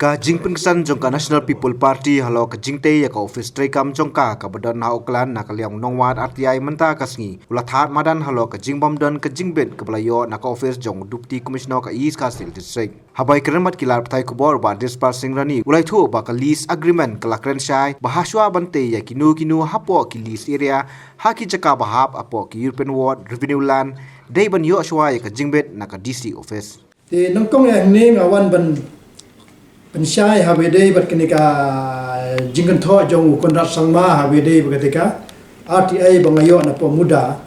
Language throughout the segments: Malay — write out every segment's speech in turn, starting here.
Ka jingpin kesan jongka National People Party halo ka jingte ya ka office trekam jongka ka badon na oklan na kaliang nongwat RTI menta kasngi ula that madan halo ka jingbom don ka jingbit ka balayo na ka office jong deputy commissioner ka East Castle district habai kremat kilar pthai kubor ba dispar singrani ulai thu ba ka lease agreement ka lakren shai bahaswa bante ya kinu hapo ki lease area haki jaka bahap apo ki European ward revenue land dei ban yo shwa ya ka jingbit na ka DC office te nongkong ya ne ngawan ban pensyai habede bat kenika jingkan tho jong konrat sangma habede bagatika RTI bangayo na pemuda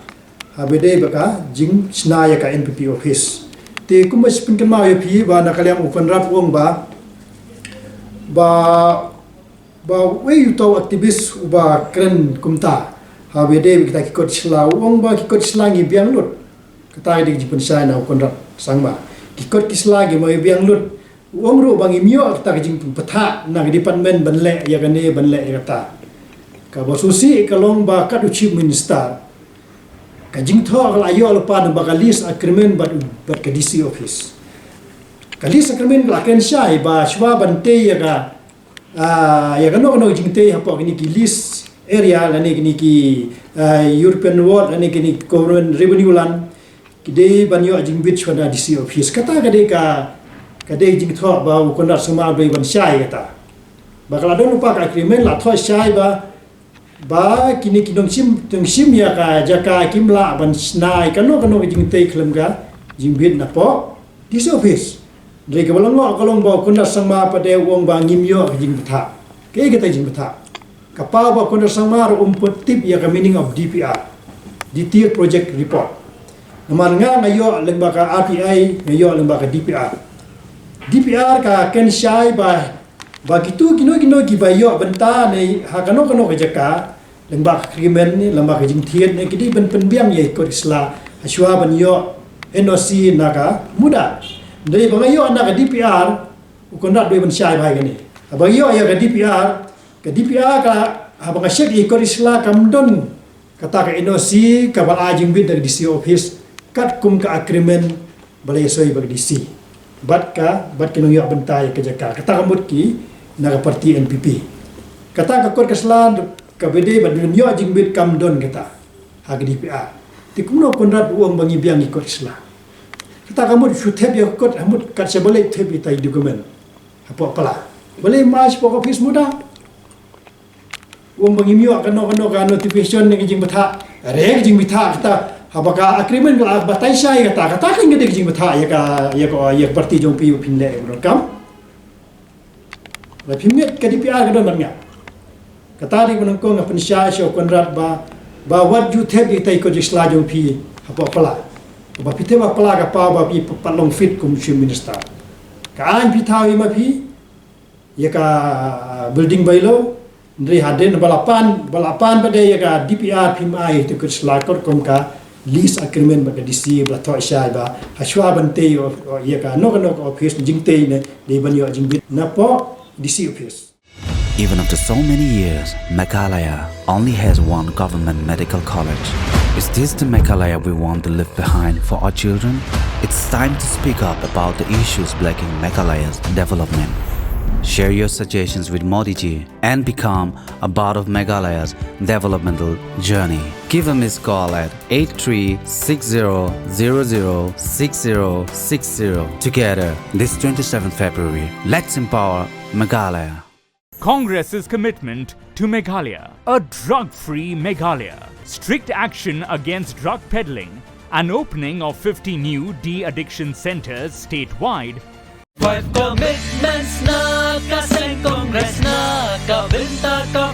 habede baka jing snaya ka NPP office te kumas pinkan ma pi ba nakaliang konrat wong ba we yuto aktivis ba kren kumta habede kita kikot sla wong ba kikot slangi biang lut kata di pensyai na konrat sangma kikot kislagi mo biang lut Wong ru bang imyo kita kajing petha nang department banle ya gane banle kata ka bosusi kalong ba ka chief minister kajing tho kal ayo lepa ba kalis agreement bat ka DC office kalis agreement la ken shai ba shwa bante ya ga ya gano jing te hapo kini ki list area la ni kini ki European ward la ni kini government revenue land kide banyo jing bit shwa DC office kata kade ka kadai jing tho ba kondat suma be ban shai kata bakal ada lupa ka agreement la tho shai ba kini kinong sim ya ka jaka kimla ban snai kano jing te klem ga jing bit na po this office dre ka balong kalong ba kondat suma pa de wong ba ngimyo jing betha ke kata jing betha ka pa ba kondat suma ro tip ya ka meaning of DPR detailed project report naman nga ngayo leng ba ka RTI ngayo leng ba ka DPR ka ken shai ba gitu kino ki bayo benta nei ha kano ka jaka lembak agreement ni lembak jing thiet ni kidi ben biang ye ko isla aswa ban yo NOC naka muda dei bangayo na ka DPR ko ndat be ben shai ba gani abayo ya ka DPR ka ha banga shek ye ko isla kamdon kata ka NOC ka bal ajing bid dari DC office katkum ka agreement balai soi bag DC bat kinong yo bentai ke jaka kata kamut ki na parti NPP kata ka kor kaslan ka bede bat yo jingbit kamdon kata ha DPR ti kuno konrat uang bangi biang ikot isla kata kamut shutep ya kot hamut kat sebalik tep itai dokumen apa pala boleh mas pokok office muda uang bangi yo kano ka notification ni jing betha re jing betha kata apakah agreement la batai sai kata kan gede jing betha ya parti jong pi pinle rekam la pimet ka DPR ka don nga kata ri kunang ko nga pensya syo konrat ba what you have itai ko jisla jong pi apa pala ba pite ba pala ka pa ba pi palong fit kum chief minister ka an pi thawi ma pi ya ka building bailo ndri haden balapan ba de ya ka DPR pimai to ko jisla ko kom ka lease agreement bag DC bla tho shai ba hashwa bante yo ya ka no office jingte ne de ban yo jingbit na po DC office. Even after so many years, Meghalaya only has one government medical college. Is this the Meghalaya we want to leave behind for our children? It's time to speak up about the issues blocking Meghalaya's development. Share your suggestions with Modi ji and become a part of Meghalaya's developmental journey. Give a missed call at 8360006060. Together, this 27th February, let's empower Meghalaya. Congress's commitment to Meghalaya, a drug-free Meghalaya, strict action against drug peddling, an opening of 50 new de-addiction centers statewide. Five commitments na kasing Congress na kabinta ka